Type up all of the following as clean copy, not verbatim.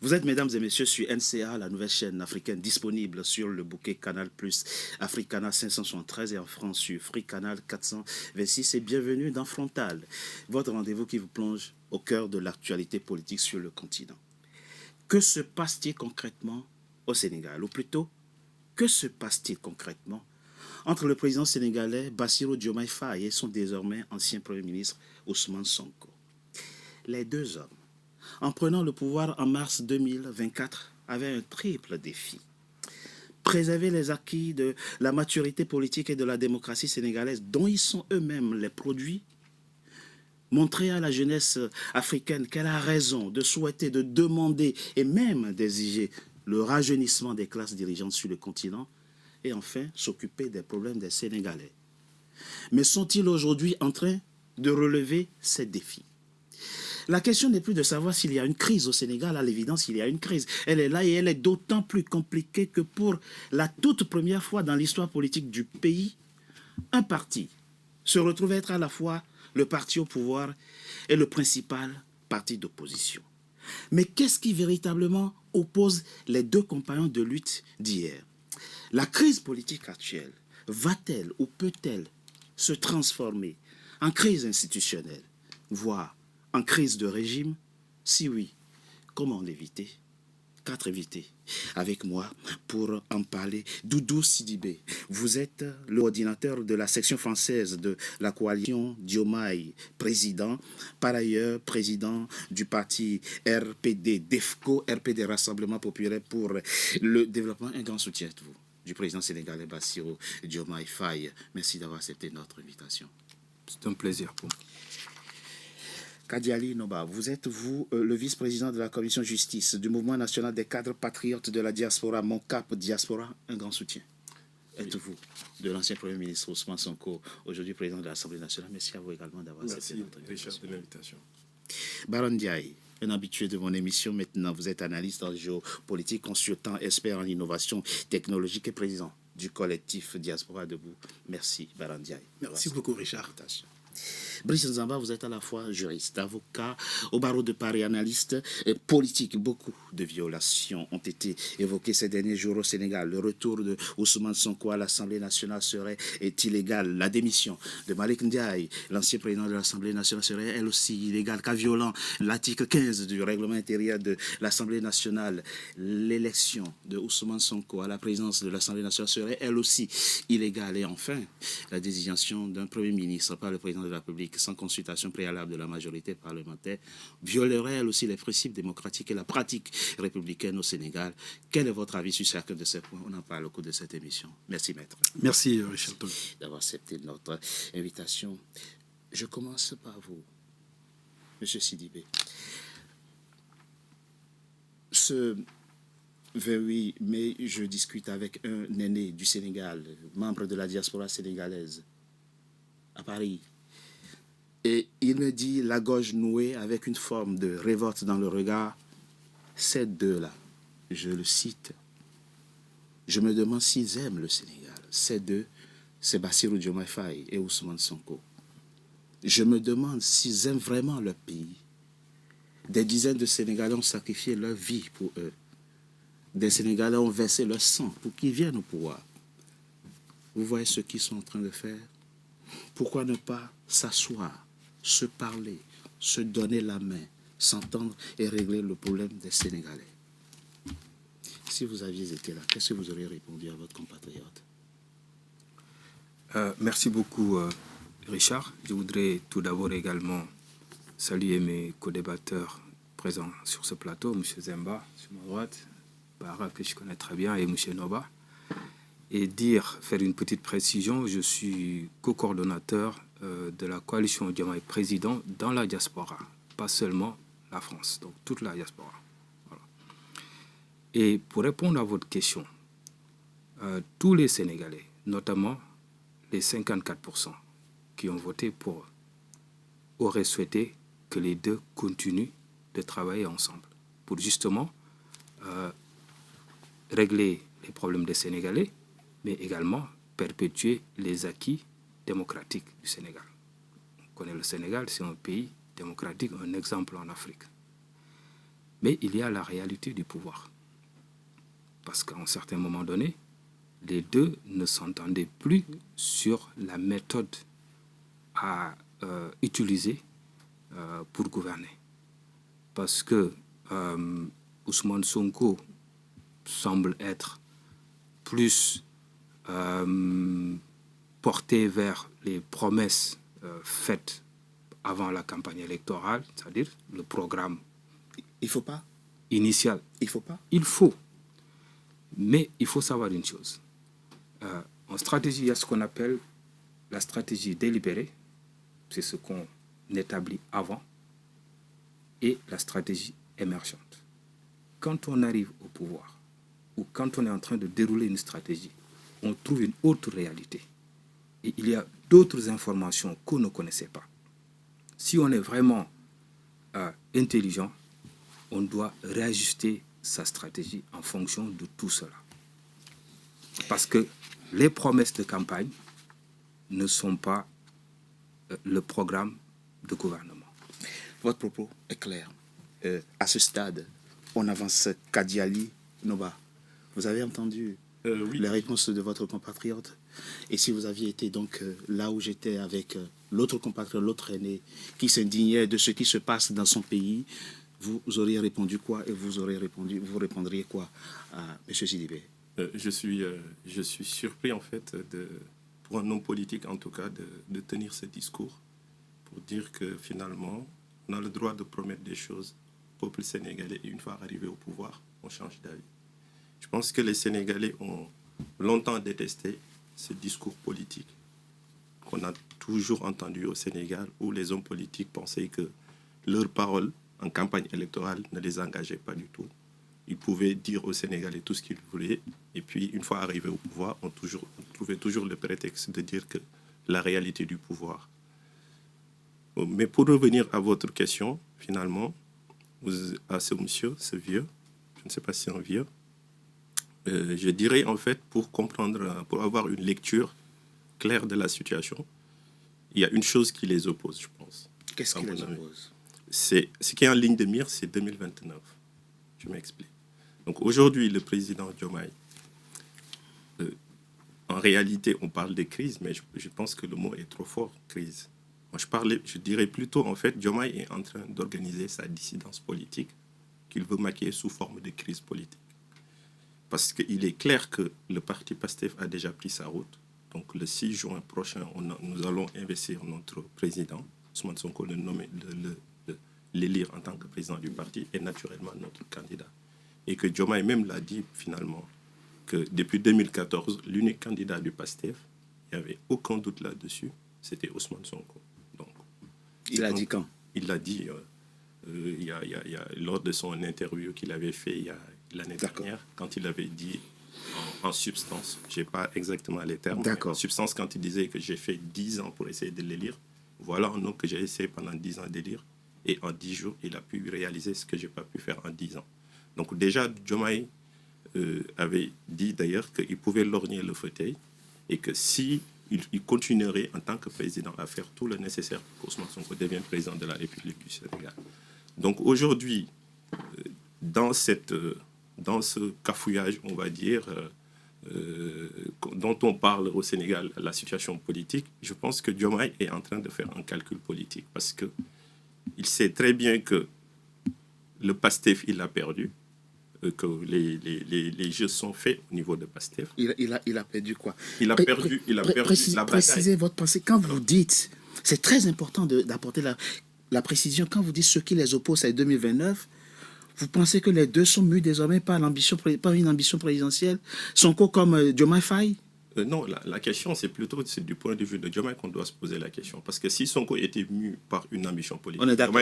Vous êtes, mesdames et messieurs, sur NCA, la nouvelle chaîne africaine disponible sur le bouquet Canal+, Africana 573 et en France sur Free Canal 426. Et bienvenue dans Frontal, votre rendez-vous qui vous plonge au cœur de l'actualité politique sur le continent. Que se passe-t-il concrètement au Sénégal? Ou plutôt, que se passe-t-il concrètement entre le président sénégalais Bassirou Diomaye Faye et son désormais ancien Premier ministre Ousmane Sonko? Les deux hommes, en prenant le pouvoir en mars 2024, avaient un triple défi. Préserver les acquis de la maturité politique et de la démocratie sénégalaise dont ils sont eux-mêmes les produits. Montrer à la jeunesse africaine qu'elle a raison de souhaiter, de demander et même d'exiger le rajeunissement des classes dirigeantes sur le continent. Et enfin, s'occuper des problèmes des Sénégalais. Mais sont-ils aujourd'hui en train de relever ces défis? La question n'est plus de savoir s'il y a une crise au Sénégal. À l'évidence, il y a une crise. Elle est là et elle est d'autant plus compliquée que pour la toute première fois dans l'histoire politique du pays, un parti se retrouve être à la fois le parti au pouvoir et le principal parti d'opposition. Mais qu'est-ce qui véritablement oppose les deux compagnons de lutte d'hier? La crise politique actuelle va-t-elle ou peut-elle se transformer en crise institutionnelle, voire en crise de régime? Si oui, comment l'éviter? 4 invités avec moi pour en parler. Doudou Sidibé, vous êtes le coordinateur de la section française de la coalition Diomaye président, par ailleurs président du parti RPD, DEFCO, RPD Rassemblement Populaire pour le Développement. Un grand soutien à vous, du président sénégalais Bassirou Diomaye Faye. Merci d'avoir accepté notre invitation. C'est un plaisir pour moi. Kadiali Noba, vous êtes, le vice-président de la commission justice du mouvement national des cadres patriotes de la diaspora, MONCAP Diaspora. Un grand soutien. Êtes-vous de l'ancien Premier ministre Ousmane Sonko, aujourd'hui président de l'Assemblée nationale? Merci à vous également d'avoir accepté notre invitation. Merci, Richard, de l'invitation. Baron Ndiaye, un habitué de mon émission maintenant. Vous êtes analyste en géopolitique, consultant, expert en innovation technologique et président du collectif Diaspora Debout. Merci, Baron Ndiaye. Merci beaucoup, Richard. Brice Nzamba, vous êtes à la fois juriste, avocat, au barreau de Paris, analyste politique. Beaucoup de violations ont été évoquées ces derniers jours au Sénégal. Le retour de Ousmane Sonko à l'Assemblée nationale serait illégal. La démission de Malick Ndiaye, l'ancien président de l'Assemblée nationale, serait elle aussi illégale. Cas violant l'article 15 du règlement intérieur de l'Assemblée nationale. L'élection de Ousmane Sonko à la présidence de l'Assemblée nationale serait elle aussi illégale. Et enfin, la désignation d'un Premier ministre par le président de la République sans consultation préalable de la majorité parlementaire violerait elle aussi les principes démocratiques et la pratique républicaine au Sénégal. Quel est votre avis sur chacun de ces points? On en parle au cours de cette émission. Merci, maître. Merci, Richard. D'avoir accepté notre invitation. Je commence par vous, Monsieur Sidibé. Ce 28 mai, je discute avec un aîné du Sénégal, membre de la diaspora sénégalaise, à Paris. Et il me dit, la gorge nouée avec une forme de révolte dans le regard, ces deux-là, je le cite, je me demande s'ils aiment le Sénégal. Ces deux, c'est Bassirou Diomaye Faye et Ousmane Sonko. Je me demande s'ils aiment vraiment leur pays. Des dizaines de Sénégalais ont sacrifié leur vie pour eux. Des Sénégalais ont versé leur sang pour qu'ils viennent au pouvoir. Vous voyez ce qu'ils sont en train de faire? Pourquoi ne pas s'asseoir, se parler, se donner la main, s'entendre et régler le problème des Sénégalais? Si vous aviez été là, qu'est-ce que vous auriez répondu à votre compatriote? Merci beaucoup, Richard. Je voudrais tout d'abord également saluer mes co-débatteurs présents sur ce plateau, M. Zemba, sur ma droite, Bara, que je connais très bien, et M. Noba. Et faire une petite précision, je suis co-coordonnateur de la coalition Diomaye Président dans la diaspora, pas seulement la France, donc toute la diaspora. Voilà. Et pour répondre à votre question, tous les Sénégalais, notamment les 54% qui ont voté pour, auraient souhaité que les deux continuent de travailler ensemble pour justement régler les problèmes des Sénégalais, mais également perpétuer les acquis démocratiques du Sénégal. On connaît le Sénégal, c'est un pays démocratique, un exemple en Afrique. Mais il y a la réalité du pouvoir. Parce qu'à un certain moment donné, les deux ne s'entendaient plus sur la méthode à utiliser pour gouverner. Parce que Ousmane Sonko semble être plus porté vers les promesses faites avant la campagne électorale, c'est-à-dire le programme Il ne faut pas. initial. Il ne faut pas. Il faut. Mais il faut savoir une chose. En stratégie, il y a ce qu'on appelle la stratégie délibérée. C'est ce qu'on établit avant. Et la stratégie émergente. Quand on arrive au pouvoir, ou quand on est en train de dérouler une stratégie, on trouve une autre réalité. Et il y a d'autres informations qu'on ne connaissait pas. Si on est vraiment intelligent, on doit réajuster sa stratégie en fonction de tout cela. Parce que les promesses de campagne ne sont pas le programme de gouvernement. Votre propos est clair. À ce stade, on avance Kadiali Noba. Vous avez entendu les réponses de votre compatriote. Et si vous aviez été donc là où j'étais avec l'autre compatriote, l'autre aîné, qui s'indignait de ce qui se passe dans son pays, vous auriez répondu quoi et vous répondriez quoi à M. Sidibé? Je suis surpris en fait, pour un homme politique en tout cas, de tenir ce discours pour dire que finalement, on a le droit de promettre des choses au peuple sénégalais et une fois arrivé au pouvoir, on change d'avis. Je pense que les Sénégalais ont longtemps détesté ce discours politique qu'on a toujours entendu au Sénégal, où les hommes politiques pensaient que leurs paroles en campagne électorale ne les engageaient pas du tout. Ils pouvaient dire aux Sénégalais tout ce qu'ils voulaient, et puis une fois arrivés au pouvoir, on trouvait toujours le prétexte de dire que la réalité du pouvoir. Mais pour revenir à votre question, finalement, à ce monsieur, ce vieux, je ne sais pas si c'est un vieux, je dirais en fait, pour comprendre, pour avoir une lecture claire de la situation, il y a une chose qui les oppose, je pense. Qu'est-ce qui les oppose? Ce qui est en ligne de mire, c'est 2029. Je m'explique. Donc aujourd'hui, le président Diomaye, en réalité, on parle de crise, mais je pense que le mot est trop fort, crise. Moi, je dirais plutôt, en fait, Diomaye est en train d'organiser sa dissidence politique qu'il veut maquiller sous forme de crise politique. Parce qu'il est clair que le parti PASTEF a déjà pris sa route. Donc le 6 juin prochain, nous allons investir notre président, Ousmane Sonko, l'élire en tant que président du parti et naturellement notre candidat. Et que Diomaye même l'a dit finalement, que depuis 2014, l'unique candidat du PASTEF, il n'y avait aucun doute là-dessus, c'était Ousmane Sonko. Donc, il a dit quand? Il l'a dit lors de son interview qu'il avait fait l'année dernière, quand il avait dit en substance, je n'ai pas exactement les termes, mais en substance, quand il disait que j'ai fait 10 ans pour essayer de l'élire, voilà un homme que j'ai essayé pendant 10 ans d'élire, et en 10 jours, il a pu réaliser ce que je n'ai pas pu faire en 10 ans. Donc déjà, Diomaye avait dit d'ailleurs qu'il pouvait lorgner le fauteuil, et que si il continuerait en tant que président à faire tout le nécessaire pour qu'Ousmane Sonko devienne président de la République du Sénégal. Donc aujourd'hui, dans ce cafouillage, on va dire, dont on parle au Sénégal, la situation politique, je pense que Diomaye est en train de faire un calcul politique parce qu'il sait très bien que le PASTEF, il a perdu, que les jeux sont faits au niveau de PASTEF. Il a perdu quoi? Il a perdu la bataille. Précisez votre pensée. Quand vous dites, c'est très important d'apporter la précision, quand vous dites ce qui les oppose à 2029, vous pensez que les deux sont mus désormais par une ambition présidentielle, Sonko comme Diomaye Faye? Non, la question, c'est plutôt du point de vue de Diomaye qu'on doit se poser la question. Parce que si Sonko était mu par une ambition politique, on est d'accord.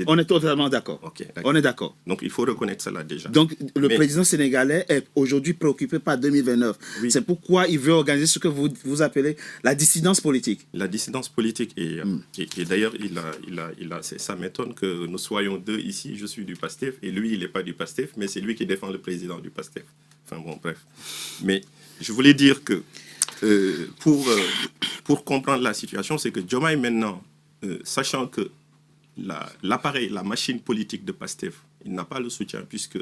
On est totalement d'accord. Okay, on est d'accord. Donc, il faut reconnaître cela déjà. Donc, le président sénégalais est aujourd'hui préoccupé par 2029. Oui. C'est pourquoi il veut organiser ce que vous appelez la dissidence politique. La dissidence politique. Et d'ailleurs, ça m'étonne que nous soyons deux ici. Je suis du PASTEF et lui, il n'est pas du PASTEF, mais c'est lui qui défend le président du PASTEF. Enfin bon, bref. Mais je voulais dire que pour comprendre la situation, c'est que Diomaye maintenant, sachant que l'appareil, la machine politique de PASTEF, il n'a pas le soutien puisque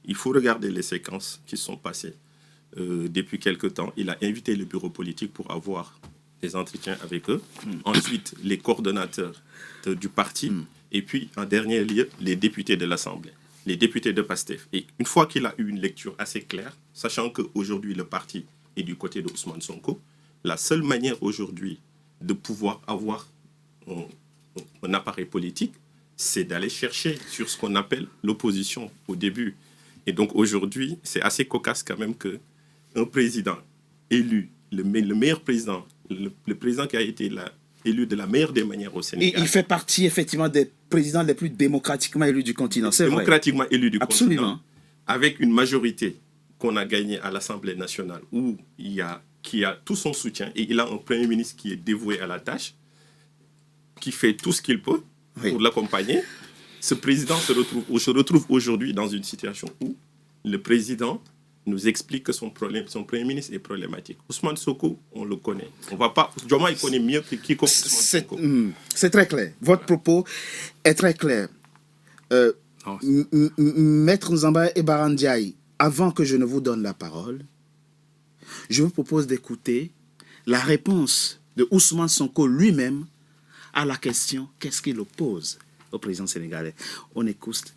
il faut regarder les séquences qui sont passées depuis quelque temps. Il a invité le bureau politique pour avoir des entretiens avec eux. Ensuite, les coordonnateurs du parti. Et puis, en dernier lieu, les députés de l'Assemblée, les députés de PASTEF. Et une fois qu'il a eu une lecture assez claire, sachant qu'aujourd'hui, le parti est du côté de Ousmane Sonko, la seule manière aujourd'hui de pouvoir avoir un appareil politique, c'est d'aller chercher sur ce qu'on appelle l'opposition au début. Et donc aujourd'hui, c'est assez cocasse quand même qu'un président élu, le meilleur président, le président qui a été élu de la meilleure des manières au Sénégal. Il fait partie effectivement des présidents les plus démocratiquement élus du continent, c'est vrai. Démocratiquement élus du Absolument. continent, avec une majorité qu'on a gagnée à l'Assemblée nationale, où qui a tout son soutien, et il a un Premier ministre qui est dévoué à la tâche, qui fait tout ce qu'il peut pour l'accompagner. Ce président se retrouve aujourd'hui dans une situation où le président nous explique que son Premier ministre est problématique. Ousmane Sonko, on le connaît. On va pas. Diomaye, il connaît mieux que quiconque Ousmane Sonko. C'est très clair. Votre propos est très clair. Maître Nzamba et Barandiaï, avant que je ne vous donne la parole, je vous propose d'écouter la réponse de Ousmane Sonko lui-même à la question qu'est-ce qu'il oppose au président sénégalais. On écoute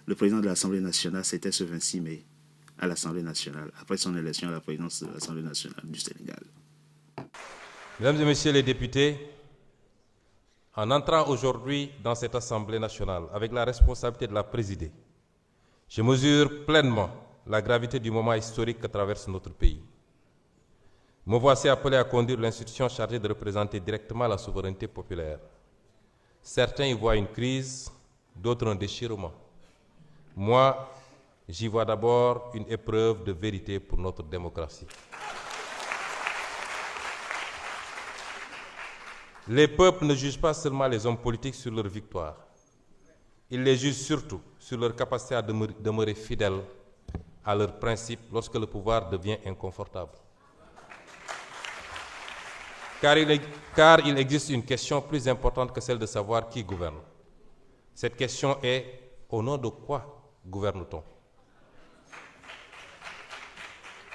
le président de l'Assemblée nationale, c'était ce 26 mai, à l'Assemblée nationale, après son élection à la présidence de l'Assemblée nationale du Sénégal. Mesdames et messieurs les députés, en entrant aujourd'hui dans cette Assemblée nationale avec la responsabilité de la présider, je mesure pleinement la gravité du moment historique que traverse notre pays. Me voici appelé à conduire l'institution chargée de représenter directement la souveraineté populaire. Certains y voient une crise, d'autres un déchirement. Moi, j'y vois d'abord une épreuve de vérité pour notre démocratie. Les peuples ne jugent pas seulement les hommes politiques sur leur victoire. Ils les jugent surtout sur leur capacité à demeurer fidèles à leurs principes lorsque le pouvoir devient inconfortable. Car il existe une question plus importante que celle de savoir qui gouverne. Cette question est: au nom de quoi gouverne-t-on?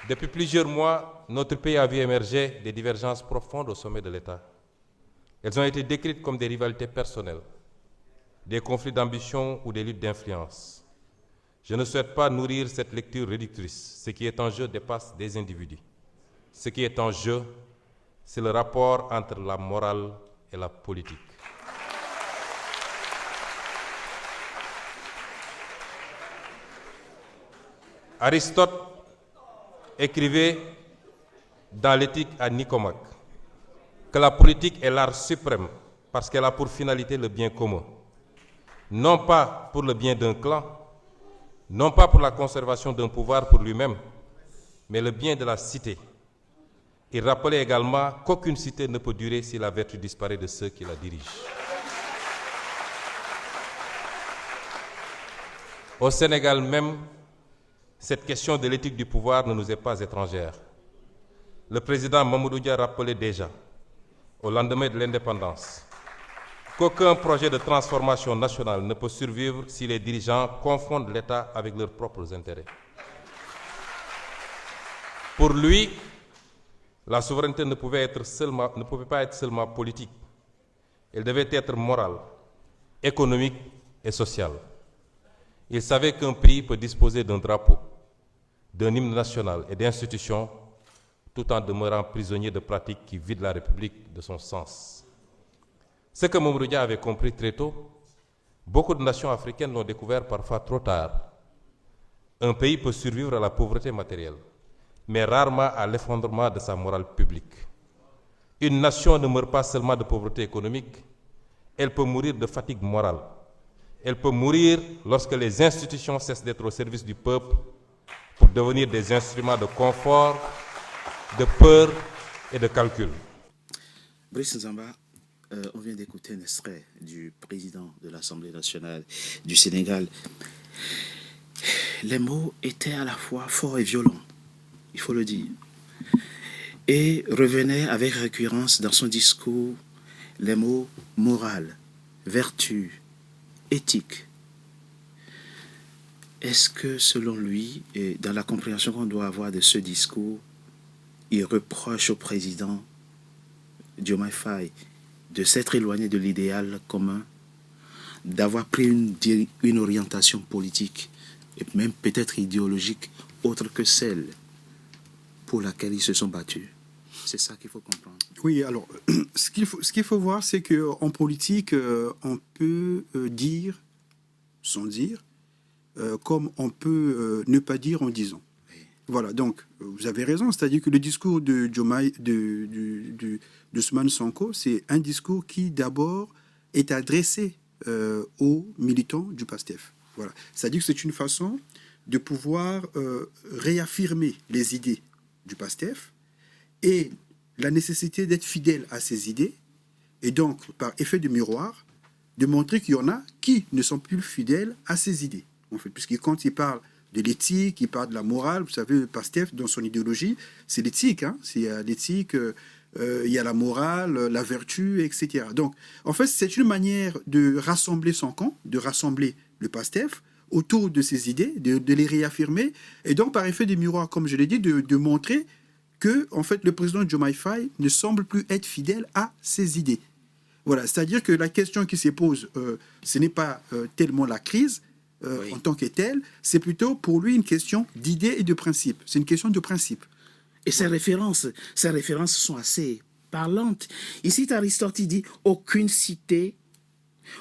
Depuis plusieurs mois, notre pays a vu émerger des divergences profondes au sommet de l'État. Elles ont été décrites comme des rivalités personnelles, des conflits d'ambition ou des luttes d'influence. Je ne souhaite pas nourrir cette lecture réductrice. Ce qui est en jeu dépasse des individus. Ce qui est en jeu, c'est le rapport entre la morale et la politique. Aristote écrivait dans l'Éthique à Nicomaque que la politique est l'art suprême parce qu'elle a pour finalité le bien commun. Non pas pour le bien d'un clan, non pas pour la conservation d'un pouvoir pour lui-même, mais le bien de la cité. Il rappelait également qu'aucune cité ne peut durer si la vertu disparaît de ceux qui la dirigent. Au Sénégal même, cette question de l'éthique du pouvoir ne nous est pas étrangère. Le président Mamadou Dia rappelait déjà, au lendemain de l'indépendance, qu'aucun projet de transformation nationale ne peut survivre si les dirigeants confondent l'État avec leurs propres intérêts. Pour lui, la souveraineté ne pouvait pas être seulement politique. Elle devait être morale, économique et sociale. Il savait qu'un pays peut disposer d'un drapeau, d'un hymne national et d'institutions tout en demeurant prisonnier de pratiques qui vident la République de son sens. Ce que Mamadou Dia avait compris très tôt, beaucoup de nations africaines l'ont découvert parfois trop tard. Un pays peut survivre à la pauvreté matérielle, mais rarement à l'effondrement de sa morale publique. Une nation ne meurt pas seulement de pauvreté économique, elle peut mourir de fatigue morale. Elle peut mourir lorsque les institutions cessent d'être au service du peuple pour devenir des instruments de confort, de peur et de calcul. Brice Nzamba, on vient d'écouter un extrait du président de l'Assemblée nationale du Sénégal. Les mots étaient à la fois forts et violents, il faut le dire, et revenaient avec récurrence dans son discours les mots moral, vertu, éthique. Est-ce que, selon lui, et dans la compréhension qu'on doit avoir de ce discours, il reproche au président Diomaye Faye de s'être éloigné de l'idéal commun, d'avoir pris une orientation politique, et même peut-être idéologique, autre que celle pour laquelle ils se sont battus? C'est ça qu'il faut comprendre. Oui, alors, ce qu'il faut voir, c'est qu'en politique, on peut dire, sans dire, comme on peut ne pas dire en disant. Oui. Voilà, donc, vous avez raison, c'est-à-dire que le discours de Ousmane Sonko, c'est un discours qui, d'abord, est adressé aux militants du PASTEF. Voilà. C'est-à-dire que c'est une façon de pouvoir réaffirmer les idées du PASTEF et la nécessité d'être fidèle à ces idées, et donc, par effet de miroir, de montrer qu'il y en a qui ne sont plus fidèles à ces idées. En fait, puisque quand il parle de l'éthique, il parle de la morale, vous savez, le PASTEF, dans son idéologie, c'est l'éthique. Hein, c'est l'éthique, il y a la morale, la vertu, etc. Donc, en fait, c'est une manière de rassembler son camp, de rassembler le PASTEF autour de ces idées, de les réaffirmer, et donc, par effet de miroir, comme je l'ai dit, de montrer que, en fait, le président Diomaye Faye ne semble plus être fidèle à ses idées. Voilà, c'est-à-dire que la question qui se pose, ce n'est pas tellement la crise oui. En tant que telle, c'est plutôt pour lui une question d'idées et de principes. C'est une question de principe. Et ces références sont assez parlantes. Ici, Aristote dit aucune cité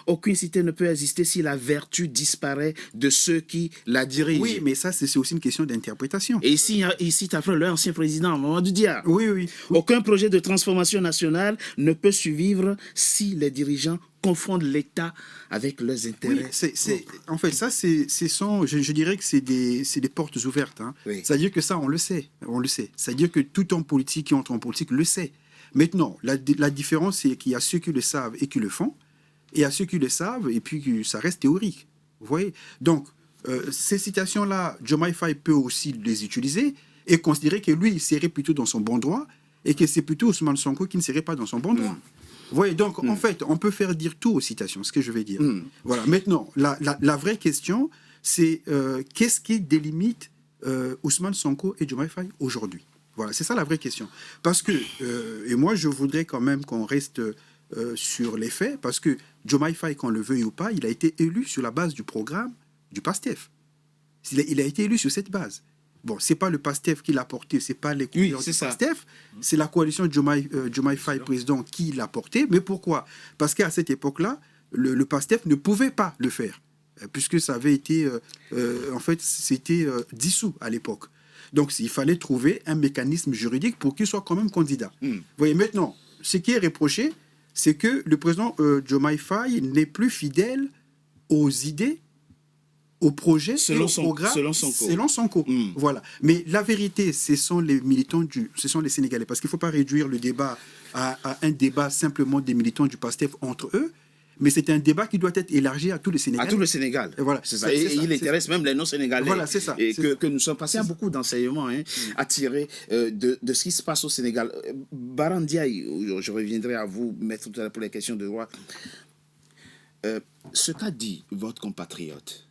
ne peut exister si la vertu disparaît de ceux qui la dirigent. Oui, mais ça, c'est aussi une question d'interprétation. Et ici tu as fait l'ancien président, Mamadou Dia. Oui. Aucun projet de transformation nationale ne peut survivre si les dirigeants confondent l'État avec leurs intérêts. Oui, en fait, ça, je dirais que c'est des portes ouvertes. Hein. Oui. C'est-à-dire que ça, on le sait. C'est-à-dire que tout homme politique qui entre en politique le sait. Maintenant, la différence, c'est qu'il y a ceux qui le savent et qui le font, et à ceux qui le savent, et puis ça reste théorique. Vous voyez? Donc, ces citations-là, Diomaye Faye peut aussi les utiliser et considérer que lui, il serait plutôt dans son bon droit et que c'est plutôt Ousmane Sonko qui ne serait pas dans son bon droit. Vous voyez? Donc, en fait, on peut faire dire tout aux citations, ce que je vais dire. Voilà. Maintenant, la vraie question, c'est qu'est-ce qui délimite Ousmane Sonko et Diomaye Faye aujourd'hui? Voilà, c'est ça la vraie question. Parce que, et moi, je voudrais quand même qu'on reste sur les faits, parce que Diomaye Faye, qu'on le veuille ou pas, il a été élu sur la base du programme du PASTEF. Il a été élu sur cette base. Bon, c'est pas le PASTEF qui l'a porté, c'est pas les couleurs du PASTEF, c'est la coalition Diomaye Faye président qui l'a porté. Mais pourquoi? Parce qu'à cette époque-là, le PASTEF ne pouvait pas le faire, puisque ça avait été, en fait, c'était dissous à l'époque. Donc, il fallait trouver un mécanisme juridique pour qu'il soit quand même candidat. Vous voyez, maintenant, ce qui est reproché, c'est que le président Diomaye Faye n'est plus fidèle aux idées, aux projets et aux programmes selon Sonko. Voilà. Mais la vérité, ce sont les militants ce sont les Sénégalais. Parce qu'il ne faut pas réduire le débat à un débat simplement des militants du PASTEF entre eux, mais c'est un débat qui doit être élargi à tous les Sénégalais. À tout le Sénégal. Et voilà. C'est ça. Et il intéresse même les non-Sénégalais. Voilà, c'est ça. Et que nous sommes passés à beaucoup d'enseignements à tirer de ce qui se passe au Sénégal. Barandiaï, je reviendrai à vous, maître tout à l'heure pour les questions de droit. Ce qu'a dit votre compatriote,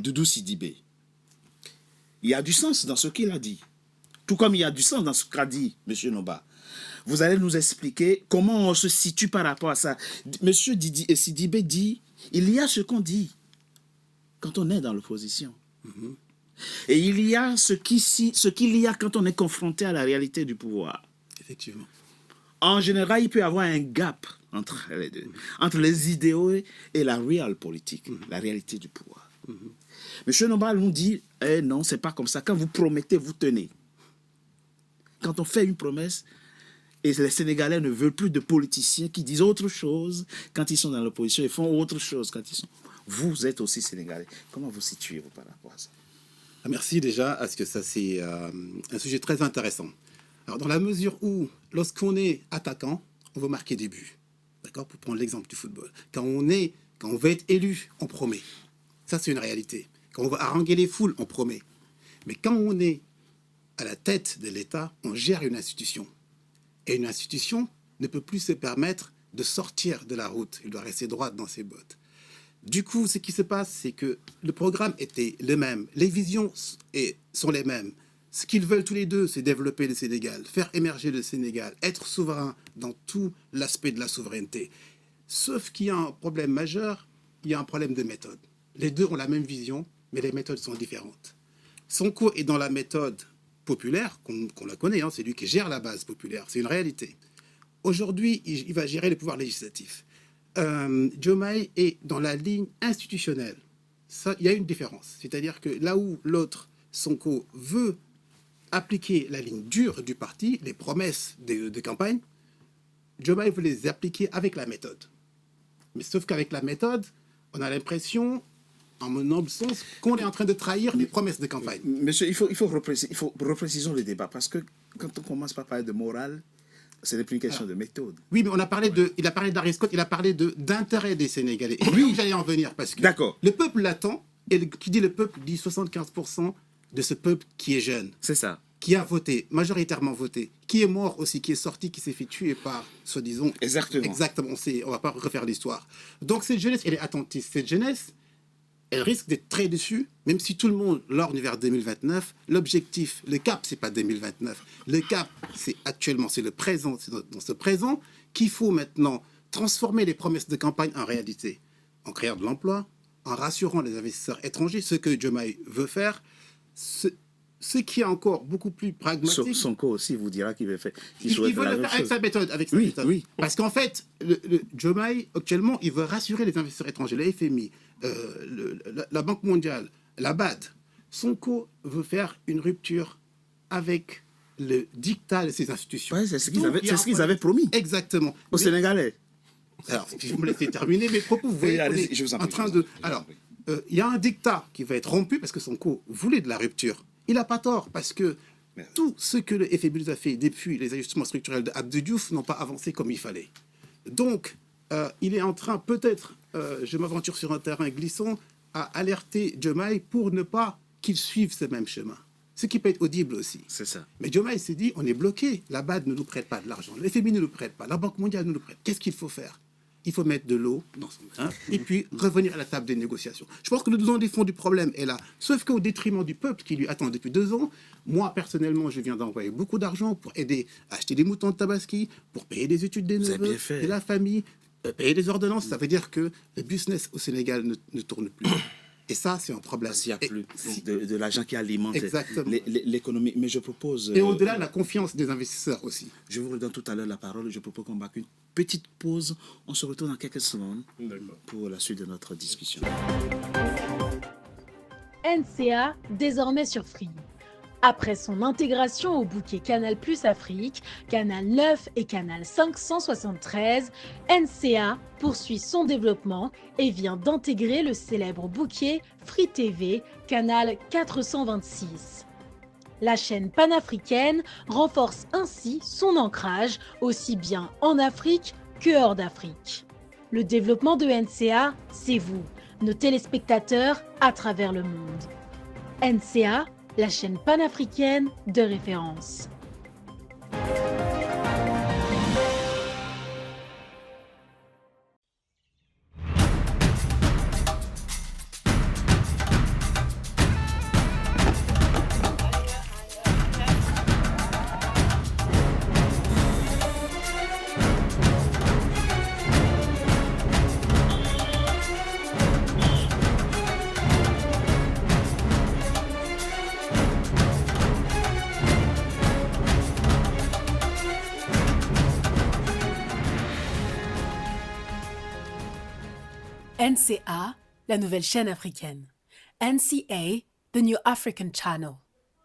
Doudou Sidibé, il y a du sens dans ce qu'il a dit. Tout comme il y a du sens dans ce qu'a dit M. Nomba. Vous allez nous expliquer comment on se situe par rapport à ça. M. Sidibé dit, il y a ce qu'on dit quand on est dans l'opposition. Et il y a ce qu'il y a quand on est confronté à la réalité du pouvoir. Effectivement. En général, il peut y avoir un gap entre les deux, entre les idéaux et la réelle politique, la réalité du pouvoir. M. Nomba nous dit, non, c'est pas comme ça. Quand vous promettez, vous tenez. Quand on fait une promesse, et les Sénégalais ne veulent plus de politiciens qui disent autre chose quand ils sont dans l'opposition et font autre chose quand ils sont... Vous êtes aussi Sénégalais. Comment vous situez-vous par rapport à ça? Merci déjà, parce que ça c'est un sujet très intéressant. Alors dans la mesure où, lorsqu'on est attaquant, on veut marquer des buts. D'accord? Pour prendre l'exemple du football. Quand on veut être élu, on promet. Ça c'est une réalité. Quand on veut haranguer les foules, on promet. Mais quand on est à la tête de l'État, on gère une institution. Et une institution ne peut plus se permettre de sortir de la route. Il doit rester droit dans ses bottes. Du coup, ce qui se passe, c'est que le programme était le même. Les visions sont les mêmes. Ce qu'ils veulent tous les deux, c'est développer le Sénégal, faire émerger le Sénégal, être souverain dans tout l'aspect de la souveraineté. Sauf qu'il y a un problème majeur, il y a un problème de méthode. Les deux ont la même vision, mais les méthodes sont différentes. Sonko est dans la méthode populaire, qu'on la connaît, c'est lui qui gère la base populaire, c'est une réalité. Aujourd'hui, il va gérer les pouvoirs législatifs. Diomaye est dans la ligne institutionnelle. Ça, il y a une différence. C'est-à-dire que là où l'autre, Sonko, veut appliquer la ligne dure du parti, les promesses de campagne, Diomaye veut les appliquer avec la méthode. Mais sauf qu'avec la méthode, on a l'impression, en mon noble sens, qu'on est en train de trahir les promesses de campagne. Monsieur, il faut reprécisons le débat, parce que quand on commence par parler de morale, ce n'est plus une question de méthode. Oui, mais il a parlé d'Aristote, il a parlé d'intérêt des Sénégalais. Et oui, j'allais en venir, parce que le peuple l'attend, et qui dit le peuple dit 75% de ce peuple qui est jeune. C'est ça. Qui a voté, majoritairement voté, qui est mort aussi, qui est sorti, qui s'est fait tuer par, soi-disant... Exactement, on ne va pas refaire l'histoire. Donc cette jeunesse, elle est attentiste. Cette jeunesse, elle risque d'être très déçue, même si tout le monde lorgne vers 2029. L'objectif, le cap, c'est pas 2029. Le cap, c'est actuellement, c'est le présent. C'est dans ce présent qu'il faut maintenant transformer les promesses de campagne en réalité. En créant de l'emploi, en rassurant les investisseurs étrangers, ce que Diomaye veut faire. Ce qui est encore beaucoup plus pragmatique... Sonko aussi vous dira qu'il veut faire... Il veut le faire avec sa méthode. Oui. Parce qu'en fait, Diomaye, actuellement, il veut rassurer les investisseurs étrangers, la FMI, la Banque mondiale, la BAD. Sonko veut faire une rupture avec le dictat de ces institutions. Ouais, c'est ce qu'ils avaient promis. Exactement. Aux Sénégalais. Alors, si vous me laissez terminer mes propos, vous voyez, je vous en prie, en train de... Alors, il y a un dictat qui va être rompu parce que Sonko voulait de la rupture. Il n'a pas tort, parce que tout ce que le FMI nous a fait depuis les ajustements structurels d'Abdou Diouf n'ont pas avancé comme il fallait. Donc, il est en train, peut-être, je m'aventure sur un terrain glissant, à alerter Diomaye pour ne pas qu'il suive ce même chemin. Ce qui peut être audible aussi. C'est ça. Mais Diomaye s'est dit, on est bloqué. La BAD ne nous prête pas de l'argent. Le FMI ne nous prête pas. La Banque mondiale ne nous prête. Qu'est-ce qu'il faut faire ? Il faut mettre de l'eau dans son vin et puis revenir à la table des négociations. Je pense que le devant du fond du problème est là. Sauf qu'au détriment du peuple qui lui attend depuis 2 ans, moi, personnellement, je viens d'envoyer beaucoup d'argent pour aider à acheter des moutons de Tabaski, pour payer les études des neveux, de la famille, payer les ordonnances. Ça veut dire que le business au Sénégal ne tourne plus. Et ça, c'est un problème. Parce qu'il n'y a plus de l'argent qui alimente l'économie. Mais je propose... Et au-delà, la confiance des investisseurs aussi. Je vous redonne tout à l'heure la parole. Je propose qu'on marque une petite pause. On se retrouve dans quelques secondes pour la suite de notre discussion. NCA, désormais sur Free. Après son intégration au bouquet Canal+ Afrique, Canal 9 et Canal 573, NCA poursuit son développement et vient d'intégrer le célèbre bouquet Free TV, Canal 426. La chaîne panafricaine renforce ainsi son ancrage aussi bien en Afrique que hors d'Afrique. Le développement de NCA, c'est vous, nos téléspectateurs à travers le monde. NCA, la chaîne panafricaine de référence. NCA, la nouvelle chaîne africaine. NCA, the New African Channel.